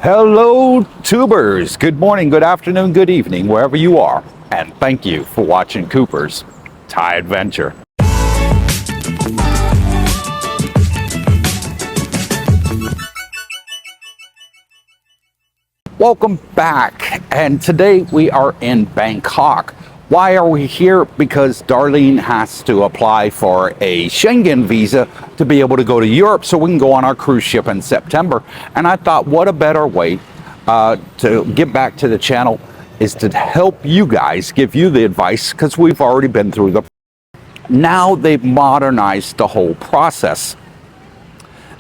Hello, tubers. Good morning, good afternoon, good evening, wherever you are. And thank you for watching Cooper's Thai Adventure. Welcome back. And today we are in Bangkok. Why are we here? Because Darlene has to apply for a Schengen visa to be able to go to Europe so we can go on our cruise ship in September. And I thought, what a better way to get back to the channel is to help you guys, give you the advice, because we've already been through the... Now they've modernized the whole process.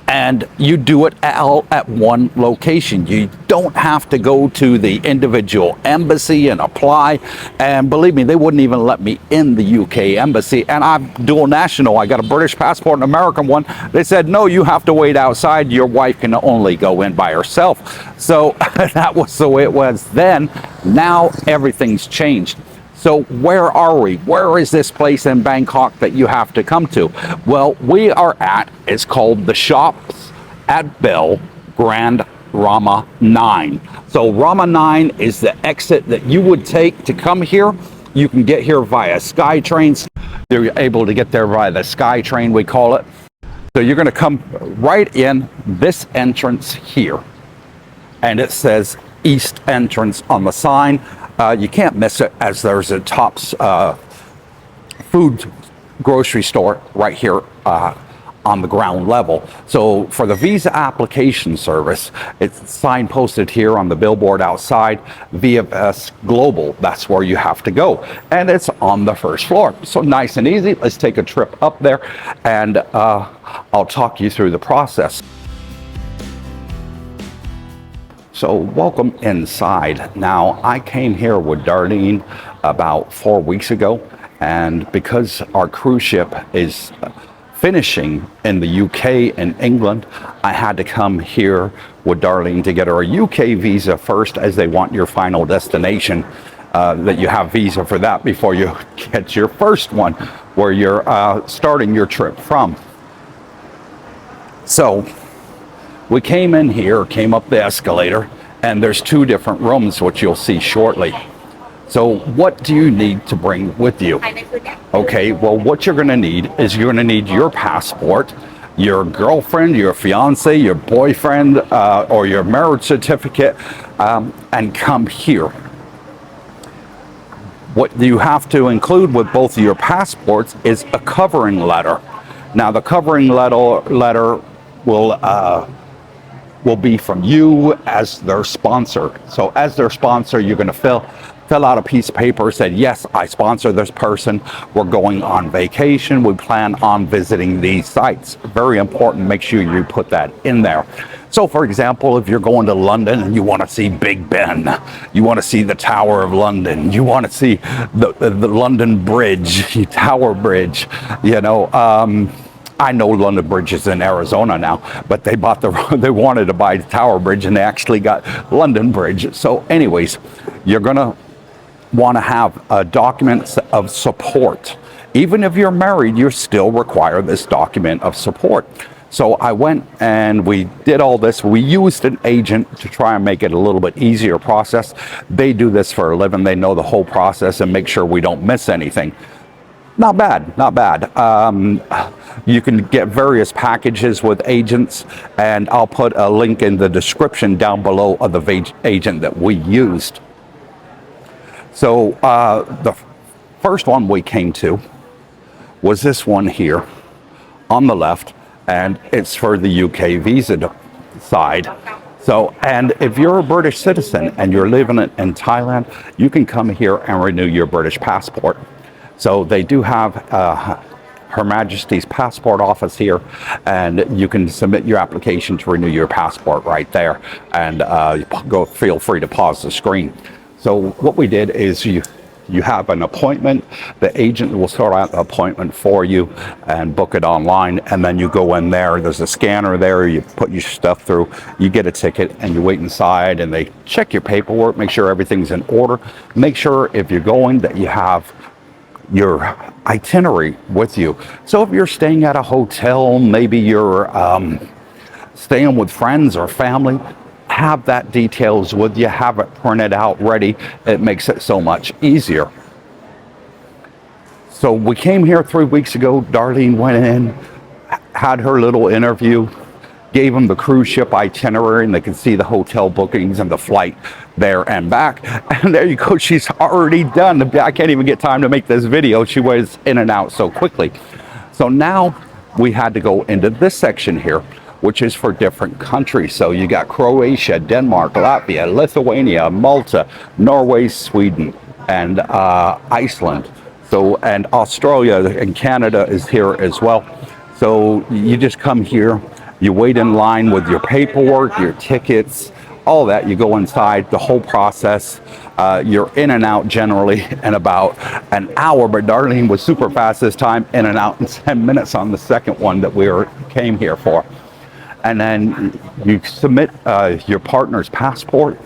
And you do it all at one location. You don't have to go to the individual embassy and apply. And believe me, they wouldn't even let me in the UK embassy. And I'm dual national. I got a British passport and an American one. They said, no, you have to wait outside. Your wife can only go in by herself. So that was the way it was then. Now everything's changed. So where are we? Where is this place in Bangkok that you have to come to? Well, we are at, it's called the Shops at Bell Grand Rama 9. So Rama 9 is the exit that you would take to come here. You can get here via SkyTrain. You're able to get there via the SkyTrain, we call it. So you're going to come right in this entrance here. And it says East Entrance on the sign. You can't miss it, as there's a Tops food grocery store right here on the ground level. So for the visa application service, it's signposted here on the billboard outside, VFS Global. That's where you have to go. And it's on the first floor. So nice and easy. Let's take a trip up there and I'll talk you through the process. So welcome inside. Now, I came here with Darlene about 4 weeks ago, and because our cruise ship is finishing in the UK and England, I had to come here with Darlene to get her a UK visa first, as they want your final destination, that you have visa for that before you get your first one, where you're starting your trip from. So we came in here, came up the escalator, and there's two different rooms, which you'll see shortly. So what do you need to bring with you? Okay, well, what you're going to need is you're going to need your passport, your girlfriend, your fiance, your boyfriend, or your marriage certificate, and come here. What you have to include with both of your passports is a covering letter. Now, the covering letter will be from you as their sponsor. So as their sponsor, you're going to fill out a piece of paper, said, yes, I sponsor this person. We're going on vacation. We plan on visiting these sites. Very important. Make sure you put that in there. So for example, if you're going to London and you want to see Big Ben, you want to see the Tower of London, you want to see the London Bridge, Tower Bridge, you know, I know London Bridge is in Arizona now, but they wanted to buy the Tower Bridge, and they actually got London Bridge. So anyways, you're gonna want to have documents of support. Even if you're married, you still require this document of support. So I went and we did all this. We used an agent to try and make it a little bit easier process. They do this for a living. They know the whole process and make sure we don't miss anything. Not bad, not bad. You can get various packages with agents, and I'll put a link in the description down below of the agent that we used. So the first one we came to was this one here on the left, and it's for the UK visa side. So, and if you're a British citizen and you're living in Thailand, you can come here and renew your British passport. So they do have Her Majesty's Passport Office here, and you can submit your application to renew your passport right there, and feel free to pause the screen. So what we did is you have an appointment. The agent will sort out the appointment for you and book it online, and then you go in there. There's a scanner there. You put your stuff through, you get a ticket, and you wait inside, and they check your paperwork, make sure everything's in order. Make sure if you're going that you have your itinerary with you. So if you're staying at a hotel, maybe you're staying with friends or family, have that details with you, have it printed out ready. It makes it so much easier. So we came here 3 weeks ago. Darlene went in, had her little interview, gave them the cruise ship itinerary, and they can see the hotel bookings and the flight there and back. And there you go, she's already done. I can't even get time to make this video. She was in and out so quickly. So now we had to go into this section here, which is for different countries. So you got Croatia, Denmark, Latvia, Lithuania, Malta, Norway, Sweden, and Iceland. So, and Australia and Canada is here as well. So you just come here, you wait in line with your paperwork, your tickets, all that. You go inside, the whole process. You're in and out generally in about an hour, but Darlene was super fast this time, in and out in 10 minutes on the second one that we came here for. And then you submit your partner's passport,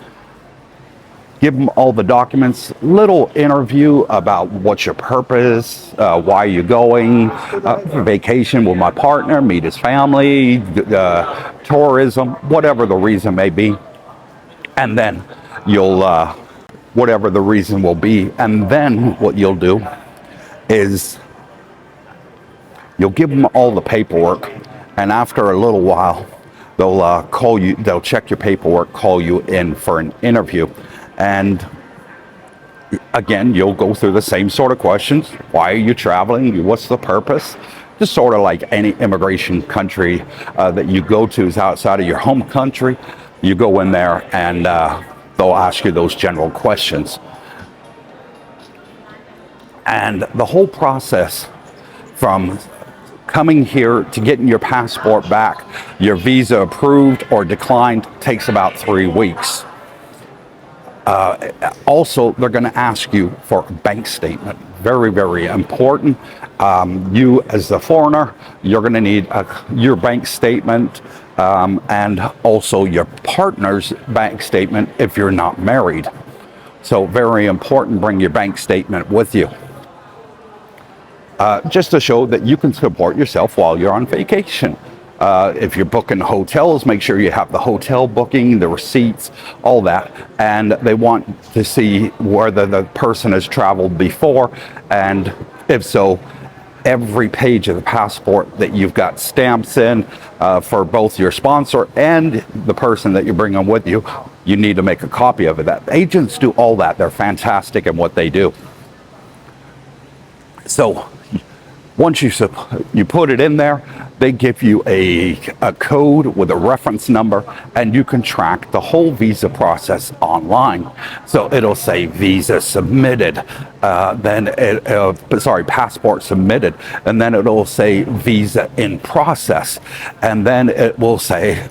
give them all the documents, little interview about what's your purpose, why you're going, vacation with my partner, meet his family, tourism, whatever the reason may be. And then you'll, whatever the reason will be, and then what you'll do is you'll give them all the paperwork, and after a little while, they'll call you, they'll check your paperwork, call you in for an interview. And again, you'll go through the same sort of questions. Why are you traveling? What's the purpose? Just sort of like any immigration country that you go to is outside of your home country. You go in there and they'll ask you those general questions. And the whole process from coming here to getting your passport back, your visa approved or declined, takes about 3 weeks. Also, they're going to ask you for a bank statement. Very, very important. You, as the foreigner, you're going to need your bank statement and also your partner's bank statement if you're not married. So very important, bring your bank statement with you. Just to show that you can support yourself while you're on vacation. If you're booking hotels, make sure you have the hotel booking, the receipts, all that. And they want to see whether the person has traveled before, and if so, every page of the passport that you've got stamps in for both your sponsor and the person that you're bringing with you, you need to make a copy of it. That agents do all that. They're fantastic in what they do. So once you put it in there, they give you a code with a reference number, and you can track the whole visa process online. So it'll say visa submitted, passport submitted, and then it'll say visa in process, and then it will say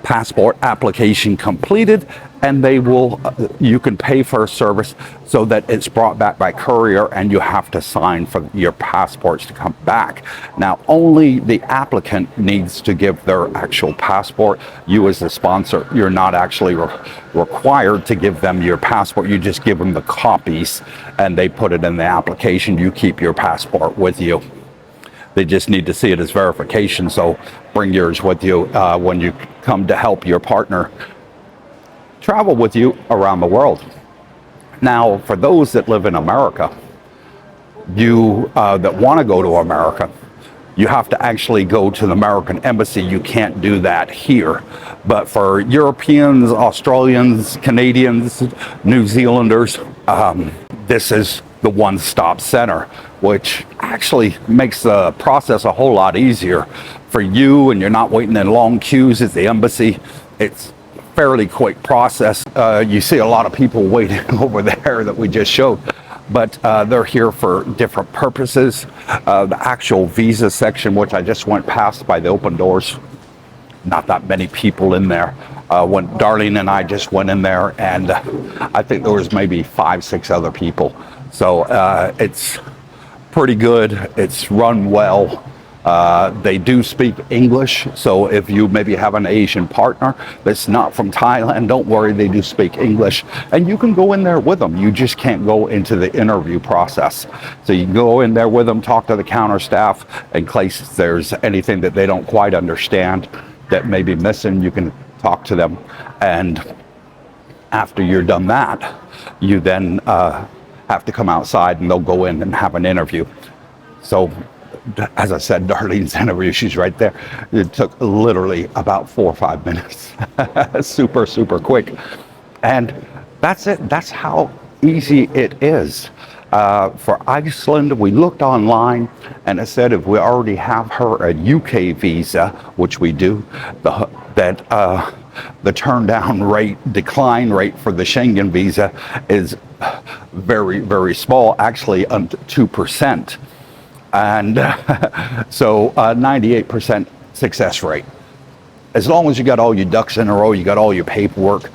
passport application completed, and they will, you can pay for a service so that it's brought back by courier, and you have to sign for your passports to come back. Now, only the applicant needs to give their actual passport. You as the sponsor, you're not actually required to give them your passport. You just give them the copies, and they put it in the application. You keep your passport with you. They just need to see it as verification, so bring yours with you when you come to help your partner travel with you around the world. Now, for those that live in America, you that want to go to America, you have to actually go to the American embassy. You can't do that here. But for Europeans, Australians, Canadians, New Zealanders, this is the one-stop center, which actually makes the process a whole lot easier for you, and you're not waiting in long queues at the embassy. It's a fairly quick process. You see a lot of people waiting over there that we just showed, but they're here for different purposes. The actual visa section, which I just went past by the open doors, not that many people in there. When Darlene and I just went in there, and I think there was maybe 5-6 other people. So it's pretty good. It's run well. They do speak English, so if you maybe have an Asian partner that's not from Thailand, don't worry, they do speak English, and you can go in there with them. You just can't go into the interview process. So you can go in there with them, talk to the counter staff in case there's anything that they don't quite understand that may be missing. You can talk to them, and after you're done that, you then have to come outside and they'll go in and have an interview. So, as I said, Darlene's interview, she's right there. It took literally about 4 or 5 minutes. Super, super quick. And that's it. That's how easy it is. For Iceland, we looked online and it said if we already have her a UK visa, which we do, the turn down rate, decline rate for the Schengen visa is very, very small, actually 2%. And so 98% success rate. As long as you got all your ducks in a row, you got all your paperwork,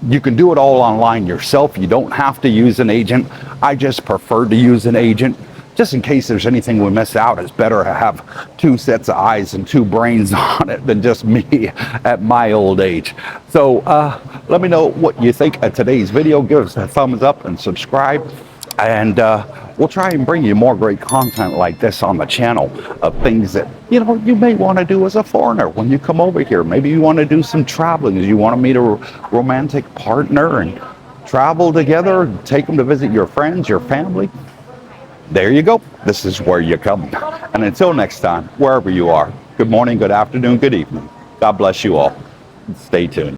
you can do it all online yourself. You don't have to use an agent. I just prefer to use an agent. Just in case there's anything we miss out, it's better to have 2 sets of eyes and 2 brains on it than just me at my old age. So let me know what you think of today's video. Give us a thumbs up and subscribe. And we'll try and bring you more great content like this on the channel of things that, you know, you may want to do as a foreigner when you come over here. Maybe you want to do some traveling. You want to meet a romantic partner and travel together, take them to visit your friends, your family. There you go. This is where you come. And until next time, wherever you are, good morning, good afternoon, good evening. God bless you all. Stay tuned.